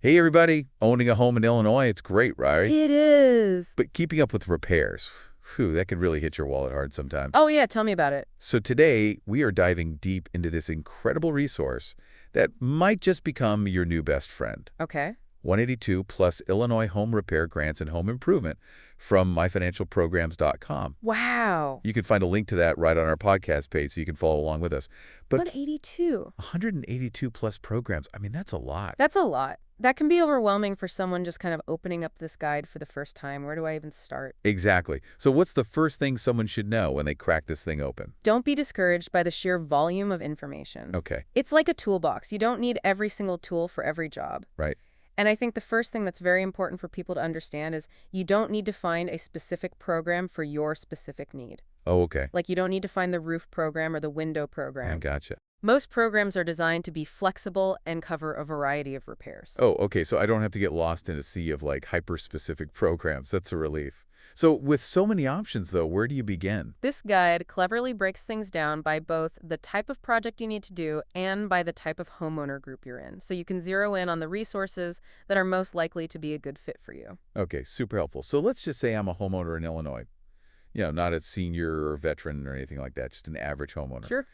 Hey everybody, owning a home in Illinois, it's great, right? It is. But keeping up with repairs, phew, that can really hit your wallet hard sometimes. Oh, yeah, tell me about it. So today, we are diving deep into this incredible resource that might just become your new best friend. Okay. 182 plus Illinois Home Repair Grants and Home Improvement from myfinancialprograms.com. Wow. You can find a link to that right on our podcast page so you can follow along with us. But 182. 182 plus programs, I mean, that's a lot. That's a lot. That can be overwhelming for someone just kind of opening up this guide for the first time. Where do I even start? Exactly. So what's the first thing someone should know when they crack this thing open? Don't be discouraged by the sheer volume of information. Okay, It's like a toolbox. You don't need every single tool for every job. right. And I think the first thing that's very important for people to understand is you don't need to find a specific program for your specific need. Oh, okay. Like you don't need to find the roof program or the window I program. gotcha. Most programs are designed to be flexible and cover a variety of repairs. Oh, okay. So I don't have to get lost in a sea of like hyper-specific programs. That's a relief. So with so many options, though, where do you begin? This guide cleverly breaks things down by both the type of project you need to do and by the type of homeowner group you're in, so you can zero in on the resources that are most likely to be a good fit for you. Okay, super helpful. So let's just say I'm a homeowner in Illinois. Not a senior or veteran or anything like that, just an average homeowner. Sure.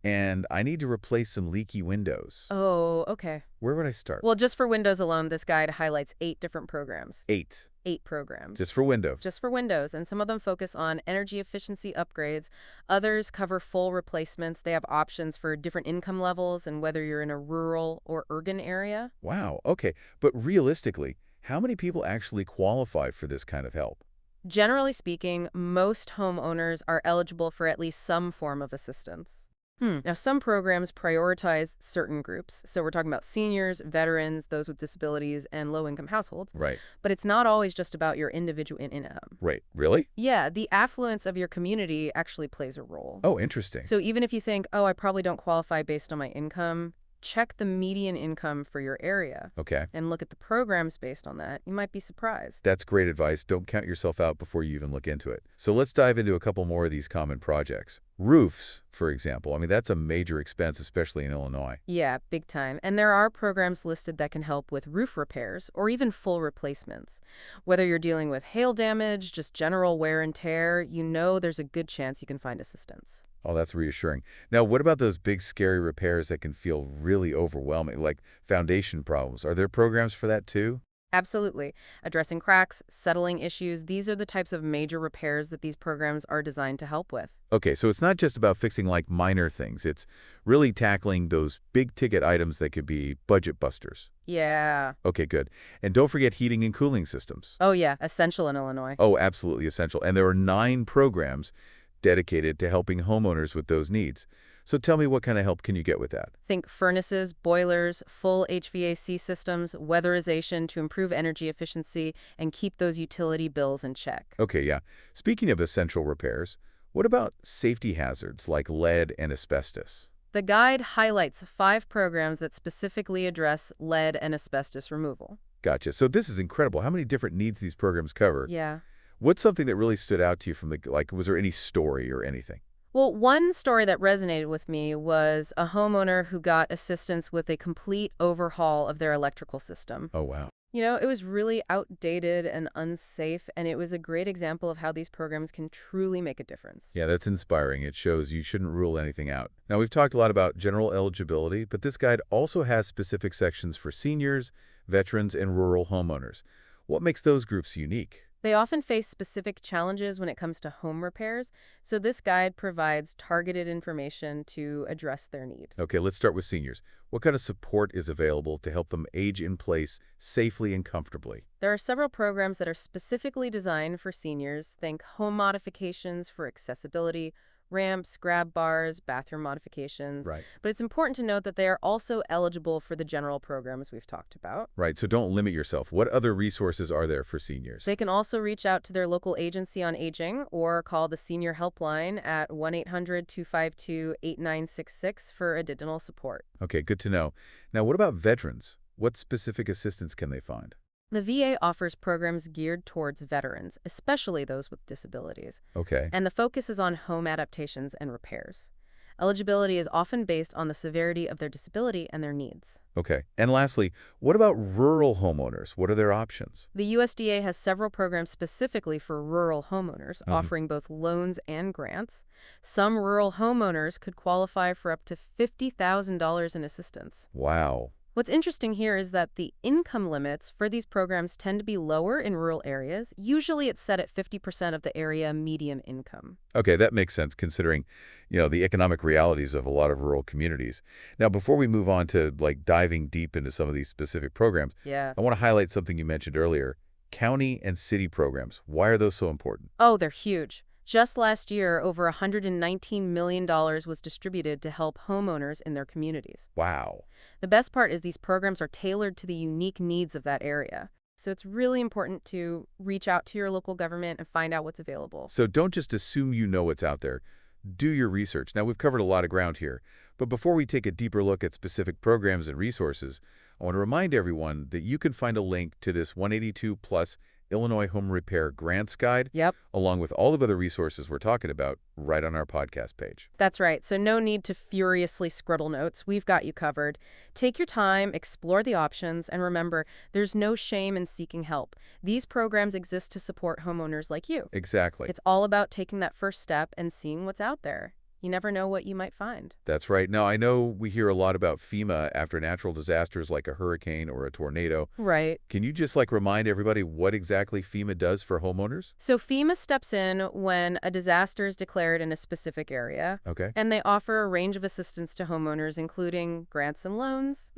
And I need to replace some leaky windows. Oh, okay. Where would I start? Well, just for Windows alone, this guide highlights 8 different programs. 8. 8 programs. Just for Windows. Just for Windows, and some of them focus on energy efficiency upgrades. Others cover full replacements. They have options for different income levels and whether you're in a rural or urban area. Wow. Okay. But realistically, how many people actually qualify for this kind of help? Generally speaking, most homeowners are eligible for at least some form of assistance. Now, some programs prioritize certain groups. So we're talking about seniors, veterans, those with disabilities, and low-income households. Right. But it's not always just about your individual income. Right. Really? Yeah, the affluence of your community actually plays a role. Oh, interesting. So even if you think, oh, I probably don't qualify based on my income, check the median income for your area Okay. and look at the programs based on that. You might be surprised. That's great advice. Don't count yourself out before you even look into it. So let's dive into a couple more of these common projects. Roofs, for example. I mean, that's a major expense, especially in Illinois. Yeah, big time. And there are programs listed that can help with roof repairs or even full replacements. Whether you're dealing with hail damage, just general wear and tear, you know there's a good chance you can find assistance. Oh, that's reassuring. Now, what about those big, scary repairs that can feel really overwhelming, like foundation problems? Are there programs for that too? Absolutely. Addressing cracks, settling issues, these are the types of major repairs that these programs are designed to help with. Okay, so it's not just about fixing like minor things. It's really tackling those big ticket items that could be budget busters. Yeah. Okay, good. And don't forget heating and cooling systems. Oh, yeah. Essential in Illinois. Oh, absolutely essential. And there are 9 programs dedicated to helping homeowners with those needs. So tell me, what kind of help can you get with that? Think furnaces, boilers, full HVAC systems, weatherization to improve energy efficiency and keep those utility bills in check. Okay, yeah. Speaking of essential repairs, what about safety hazards like lead and asbestos? The guide highlights 5 programs that specifically address lead and asbestos removal. Gotcha. So this is incredible. How many different needs these programs cover? Yeah. What's something that really stood out to you from was there any story or anything? Well, one story that resonated with me was a homeowner who got assistance with a complete overhaul of their electrical system. Oh, wow. It was really outdated and unsafe, and it was a great example of how these programs can truly make a difference. Yeah, that's inspiring. It shows you shouldn't rule anything out. Now, we've talked a lot about general eligibility, but this guide also has specific sections for seniors, veterans, and rural homeowners. What makes those groups unique? They often face specific challenges when it comes to home repairs, so this guide provides targeted information to address their needs. Okay, let's start with seniors. What kind of support is available to help them age in place safely and comfortably? There are several programs that are specifically designed for seniors. Think home modifications for accessibility, ramps, grab bars, bathroom modifications. Right. But it's important to note that they are also eligible for the general programs we've talked about. Right, so don't limit yourself. What other resources are there for seniors? They can also reach out to their local agency on aging or call the senior helpline at 1-800-252-8966 for additional support. Okay, good to know. Now, what about veterans? What specific assistance can they find? The VA offers programs geared towards veterans, especially those with disabilities, Okay. and the focus is on home adaptations and repairs. Eligibility is often based on the severity of their disability and their needs. Okay. And lastly, what about rural homeowners? What are their options? The USDA has several programs specifically for rural homeowners, Hmm. offering both loans and grants. Some rural homeowners could qualify for up to $50,000 in assistance. Wow. What's interesting here is that the income limits for these programs tend to be lower in rural areas. Usually it's set at 50% of the area median income. Okay, that makes sense considering, the economic realities of a lot of rural communities. Now, before we move on to diving deep into some of these specific programs, Yeah. I want to highlight something you mentioned earlier, county and city programs. Why are those so important? Oh, they're huge. Just last year, over $119 million was distributed to help homeowners in their communities. Wow. The best part is these programs are tailored to the unique needs of that area. So it's really important to reach out to your local government and find out what's available. So don't just assume you know what's out there. Do your research. Now, we've covered a lot of ground here, but before we take a deeper look at specific programs and resources, I want to remind everyone that you can find a link to this 182 Plus Illinois Home Repair Grants Guide, Yep, along with all of other resources we're talking about, right on our podcast page. that's right. So no need to furiously scribble notes. We've got you covered. Take your time, explore the options, and remember, there's no shame in seeking help. These programs exist to support homeowners like you. Exactly. It's all about taking that first step and seeing what's out there. You never know what you might find. That's right. Now, I know we hear a lot about FEMA after natural disasters like a hurricane or a tornado. Right. Can you just remind everybody what exactly FEMA does for homeowners? So FEMA steps in when a disaster is declared in a specific area, Okay. and they offer a range of assistance to homeowners, including grants and loans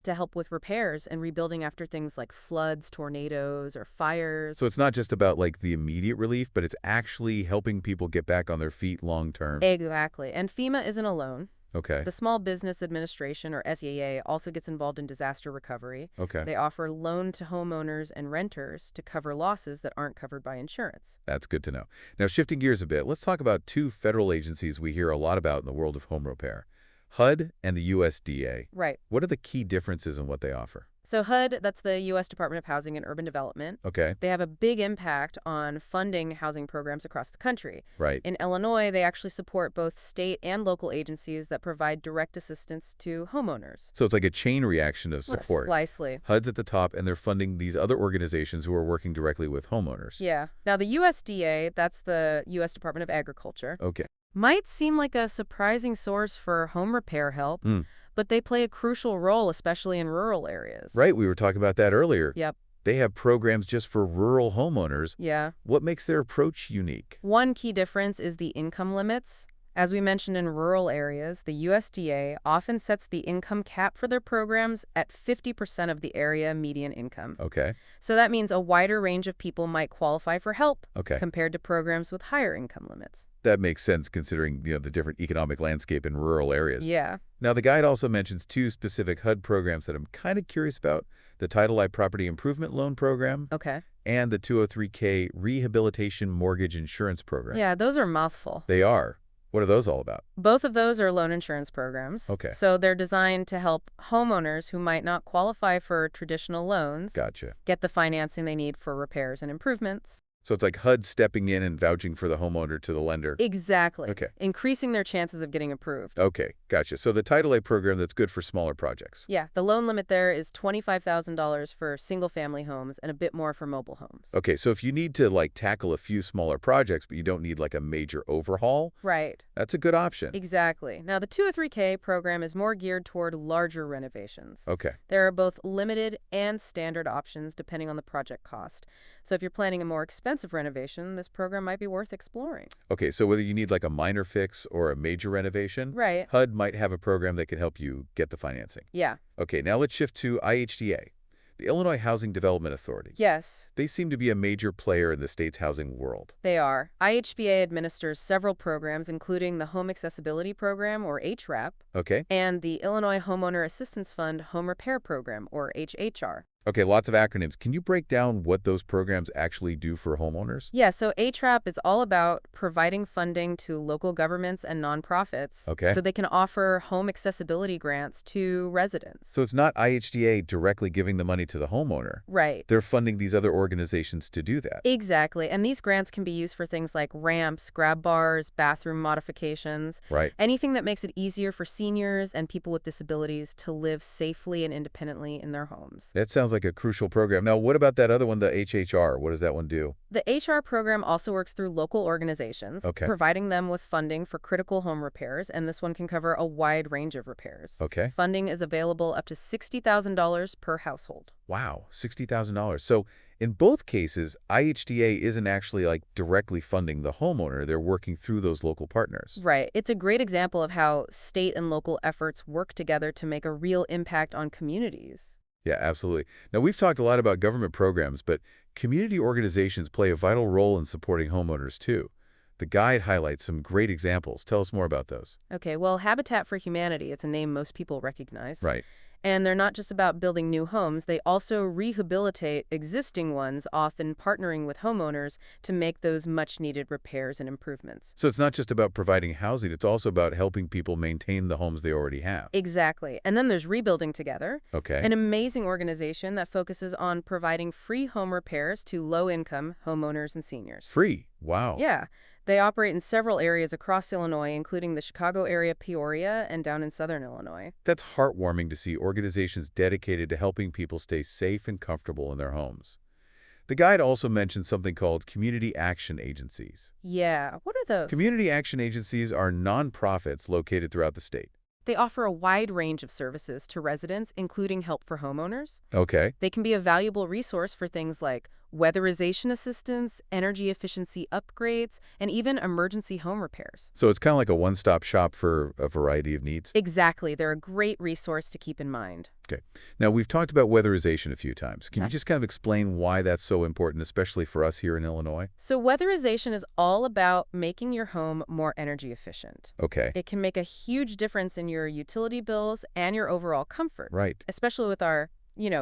to help with repairs and rebuilding after things like floods, tornadoes, or fires. So it's not just about the immediate relief, but it's actually helping people get back on their feet long term. Exactly. And FEMA isn't alone. Okay. The Small Business Administration, or SEA, also gets involved in disaster recovery. Okay. They offer loan to homeowners and renters to cover losses that aren't covered by insurance. That's good to know. Now, shifting gears a bit, let's talk about two federal agencies we hear a lot about in the world of home repair, HUD and the USDA. Right. What are the key differences in what they offer? So HUD, that's the U.S. Department of Housing and Urban Development. Okay. They have a big impact on funding housing programs across the country. Right. In Illinois, they actually support both state and local agencies that provide direct assistance to homeowners. So it's like a chain reaction of support. Slicely. HUD's at the top, and they're funding these other organizations who are working directly with homeowners. Yeah. Now, the USDA, that's the U.S. Department of Agriculture, Okay. might seem like a surprising source for home repair help, Mm. but they play a crucial role, especially in rural areas. Right, we were talking about that earlier. Yep. They have programs just for rural homeowners. Yeah. What makes their approach unique? One key difference is the income limits. As we mentioned in rural areas, the USDA often sets the income cap for their programs at 50% of the area median income. Okay. So that means a wider range of people might qualify for help Okay. compared to programs with higher income limits. That makes sense considering, the different economic landscape in rural areas. Yeah. Now, the guide also mentions two specific HUD programs that I'm kind of curious about, the Title I Property Improvement Loan Program Okay. and the 203K Rehabilitation Mortgage Insurance Program. Yeah, those are a mouthful. They are. What are those all about? Both of those are loan insurance programs. Okay. So they're designed to help homeowners who might not qualify for traditional loans Gotcha. get the financing they need for repairs and improvements. So it's like HUD stepping in and vouching for the homeowner to the lender. Exactly. Okay. Increasing their chances of getting approved. Okay, gotcha. So the Title A program that's good for smaller projects. Yeah, the loan limit there is $25,000 for single-family homes and a bit more for mobile homes. Okay, so if you need to tackle a few smaller projects, but you don't need a major overhaul, Right. that's a good option. Exactly. Now, the 203K program is more geared toward larger renovations. Okay. There are both limited and standard options depending on the project cost. So if you're planning a more expensive renovation, this program might be worth exploring. Okay, so whether you need a minor fix or a major renovation, Right. HUD might have a program that can help you get the financing. Yeah. Okay, now let's shift to IHDA, the Illinois Housing Development Authority. Yes, They seem to be a major player in the state's housing world. they are. IHBA administers several programs, including the Home Accessibility Program, or HRAP, Okay? and the Illinois Homeowner Assistance Fund Home Repair Program, or HHR. Okay, lots of acronyms. Can you break down what those programs actually do for homeowners? Yeah, so HRAP is all about providing funding to local governments and nonprofits Okay. so they can offer home accessibility grants to residents. So it's not IHDA directly giving the money to the homeowner. Right. They're funding these other organizations to do that. Exactly. And these grants can be used for things like ramps, grab bars, bathroom modifications, Right. anything that makes it easier for seniors and people with disabilities to live safely and independently in their homes. That sounds like a crucial program. Now, what about that other one, the HHR? What does that one do? The HR program also works through local organizations, Okay. providing them with funding for critical home repairs, and this one can cover a wide range of repairs. Okay. Funding is available up to $60,000 per household. Wow, $60,000. So in both cases, IHDA isn't actually like directly funding the homeowner. They're working through those local partners. Right. It's a great example of how state and local efforts work together to make a real impact on communities. Yeah, absolutely. Now, we've talked a lot about government programs, but community organizations play a vital role in supporting homeowners too. The guide highlights some great examples. Tell us more about those. Okay, well, Habitat for Humanity, it's a name most people recognize. Right. And they're not just about building new homes, they also rehabilitate existing ones, often partnering with homeowners to make those much-needed repairs and improvements. So it's not just about providing housing, it's also about helping people maintain the homes they already have. Exactly. And then there's Rebuilding Together, Okay. an amazing organization that focuses on providing free home repairs to low-income homeowners and seniors. Free. Wow. Yeah. They operate in several areas across Illinois, including the Chicago area, Peoria, and down in southern Illinois. That's heartwarming to see organizations dedicated to helping people stay safe and comfortable in their homes. The guide also mentions something called community action agencies. Yeah, what are those? Community action agencies are nonprofits located throughout the state. They offer a wide range of services to residents, including help for homeowners. Okay. They can be a valuable resource for things like weatherization assistance, energy efficiency upgrades, and even emergency home repairs. So it's kind of like a one-stop shop for a variety of needs. Exactly. They're a great resource to keep in mind. Okay. Now, we've talked about weatherization a few times. Can you Okay. just kind of explain why that's so important, especially for us here in Illinois? So weatherization is all about making your home more energy efficient. Okay. It can make a huge difference in your utility bills and your overall comfort, Right. especially with our,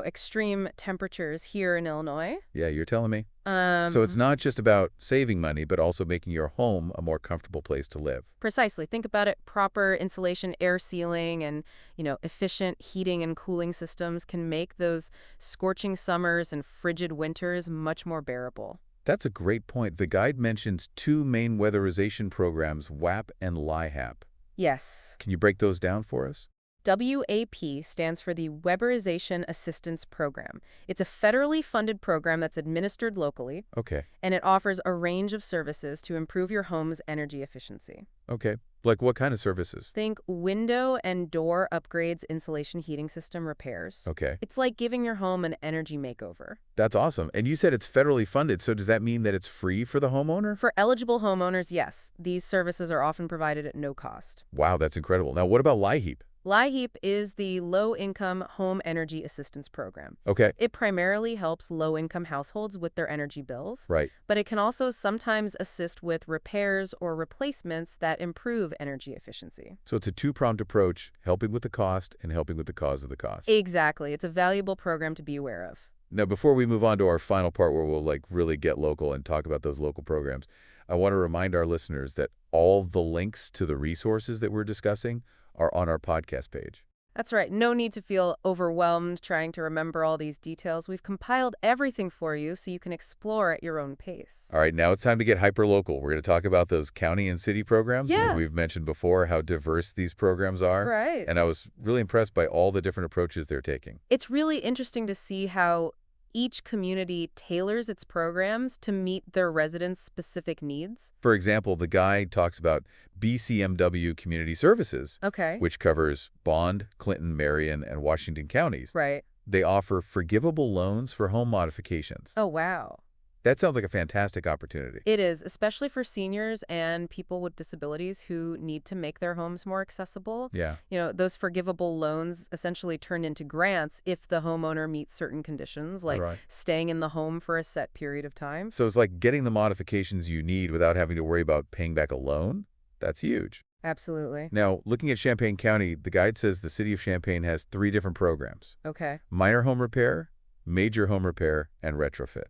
extreme temperatures here in Illinois. Yeah, you're telling me. So it's not just about saving money, but also making your home a more comfortable place to live. Precisely. Think about it. Proper insulation, air sealing, and, efficient heating and cooling systems can make those scorching summers and frigid winters much more bearable. That's a great point. The guide mentions two main weatherization programs, WAP and LIHAP. Yes. Can you break those down for us? WAP stands for the Weatherization Assistance Program. It's a federally funded program that's administered locally, Okay. and it offers a range of services to improve your home's energy efficiency. Okay. Like what kind of services? Think window and door upgrades, insulation heating system repairs. Okay. It's like giving your home an energy makeover. That's awesome. And you said it's federally funded, so does that mean that it's free for the homeowner? For eligible homeowners, yes, these services are often provided at no cost. Wow, that's incredible. Now, what about LIHEAP? LIHEAP is the Low-Income Home Energy Assistance Program. Okay. It primarily helps low-income households with their energy bills, Right. but it can also sometimes assist with repairs or replacements that improve energy efficiency. So it's a two-pronged approach, helping with the cost and helping with the cause of the cost. Exactly. It's a valuable program to be aware of. Now, before we move on to our final part where we'll really get local and talk about those local programs, I want to remind our listeners that all the links to the resources that we're discussing are on our podcast page. That's right. No need to feel overwhelmed trying to remember all these details. We've compiled everything for you so you can explore at your own pace. All right, now it's time to get hyper-local. We're going to talk about those county and city programs. Yeah. We've mentioned before how diverse these programs are. Right. And I was really impressed by all the different approaches they're taking. It's really interesting to see how each community tailors its programs to meet their residents' specific needs. For example, the guide talks about BCMW Community Services, Okay. which covers Bond, Clinton, Marion, and Washington counties. Right. They offer forgivable loans for home modifications. Oh, wow. That sounds like a fantastic opportunity. It is, especially for seniors and people with disabilities who need to make their homes more accessible. Yeah. Those forgivable loans essentially turn into grants if the homeowner meets certain conditions, like Right. staying in the home for a set period of time. So it's like getting the modifications you need without having to worry about paying back a loan? That's huge. Absolutely. Now, looking at Champaign County, the guide says the city of Champaign has 3 different programs: Okay. minor home repair, major home repair, and retrofit.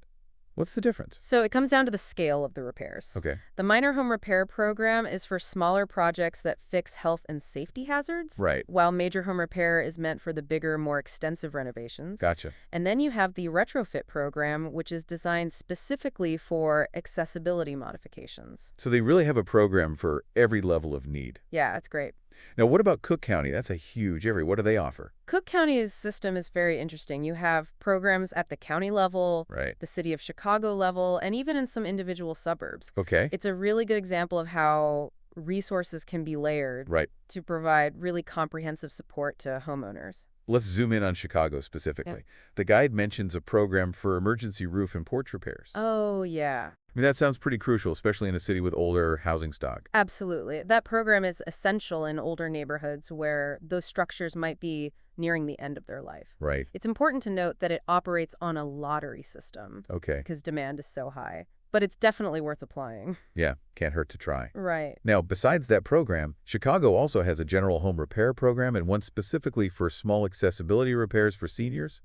What's the difference? So it comes down to the scale of the repairs. Okay, The minor home repair program is for smaller projects that fix health and safety hazards, right. while major home repair is meant for the bigger, more extensive renovations. Gotcha. And then you have the retrofit program, which is designed specifically for accessibility modifications. So they really have a program for every level of need. Yeah, it's great. Now, what about Cook County? That's a huge area. What do they offer? Cook County's system is very interesting. You have programs at the county level, Right. the city of Chicago level, and even in some individual suburbs. Okay. It's a really good example of how resources can be layered Right. to provide really comprehensive support to homeowners. Let's zoom in on Chicago specifically. The guide mentions a program for emergency roof and porch repairs. Oh, yeah. I mean, that sounds pretty crucial, especially in a city with older housing stock. Absolutely. That program is essential in older neighborhoods where those structures might be nearing the end of their life. Right. It's important to note that it operates on a lottery system Okay. because demand is so high, but it's definitely worth applying. Yeah, can't hurt to try. Right. Now, besides that program, Chicago also has a general home repair program and one specifically for small accessibility repairs for seniors.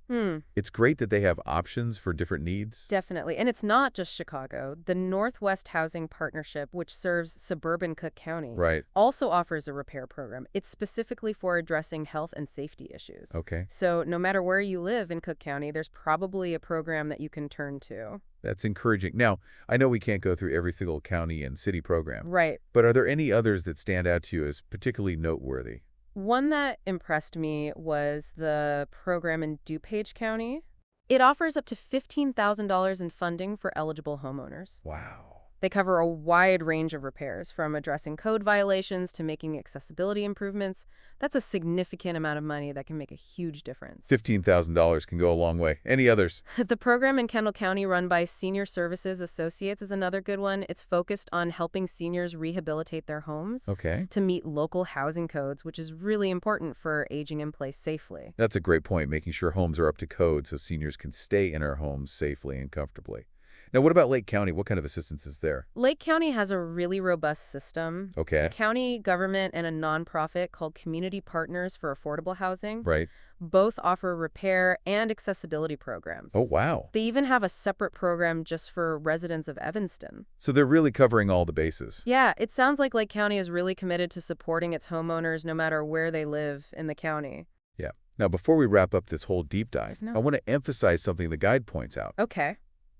It's great that they have options for different needs. Definitely. And it's not just Chicago. The Northwest Housing Partnership, which serves suburban Cook County, Right. also offers a repair program. It's specifically for addressing health and safety issues. Okay. So no matter where you live in Cook County, there's probably a program that you can turn to. That's encouraging. Now, I know we can't go through every single county and city program, Right. but are there any others that stand out to you as particularly noteworthy? One that impressed me was the program in DuPage County. It offers up to $15,000 in funding for eligible homeowners. Wow. They cover a wide range of repairs, from addressing code violations to making accessibility improvements. That's a significant amount of money that can make a huge difference. $15,000 can go a long way. Any others? The program in Kendall County run by Senior Services Associates is another good one. It's focused on helping seniors rehabilitate their homes Okay. to meet local housing codes, which is really important for aging in place safely. That's a great point, making sure homes are up to code so seniors can stay in our homes safely and comfortably. Now, what about Lake County? What kind of assistance is there? Lake County has a really robust system. Okay. The county government and a nonprofit called Community Partners for Affordable Housing Right. both offer repair and accessibility programs. Oh, wow. They even have a separate program just for residents of Evanston. So they're really covering all the bases. Yeah, it sounds like Lake County is really committed to supporting its homeowners no matter where they live in the county. Yeah. Now, before we wrap up this whole deep dive, No. I want to emphasize something the guide points out. Okay,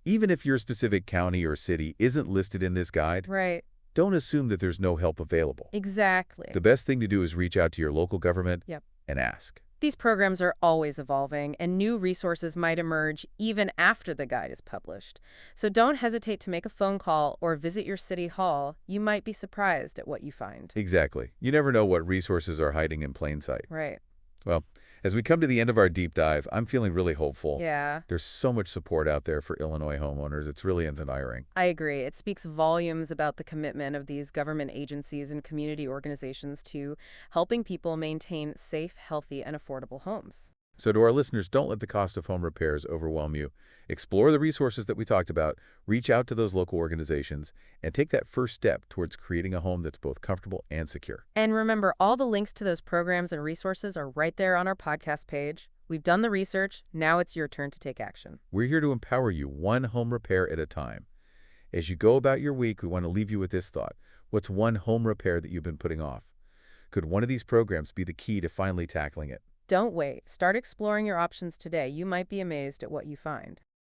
Even if your specific county or city isn't listed in this guide, right. don't assume that there's no help available. Exactly. The best thing to do is reach out to your local government Yep. and ask. These programs are always evolving, and new resources might emerge even after the guide is published. So don't hesitate to make a phone call or visit your city hall. You might be surprised at what you find. Exactly. You never know what resources are hiding in plain sight. Right. Well, as we come to the end of our deep dive, I'm feeling really hopeful. Yeah, There's so much support out there for Illinois homeowners. It's really inspiring. I agree. It speaks volumes about the commitment of these government agencies and community organizations to helping people maintain safe, healthy, and affordable homes. So to our listeners, don't let the cost of home repairs overwhelm you. Explore the resources that we talked about, reach out to those local organizations, and take that first step towards creating a home that's both comfortable and secure. And remember, all the links to those programs and resources are right there on our podcast page. We've done the research. Now it's your turn to take action. We're here to empower you one home repair at a time. As you go about your week, we want to leave you with this thought. What's one home repair that you've been putting off? Could one of these programs be the key to finally tackling it? Don't wait. Start exploring your options today. You might be amazed at what you find.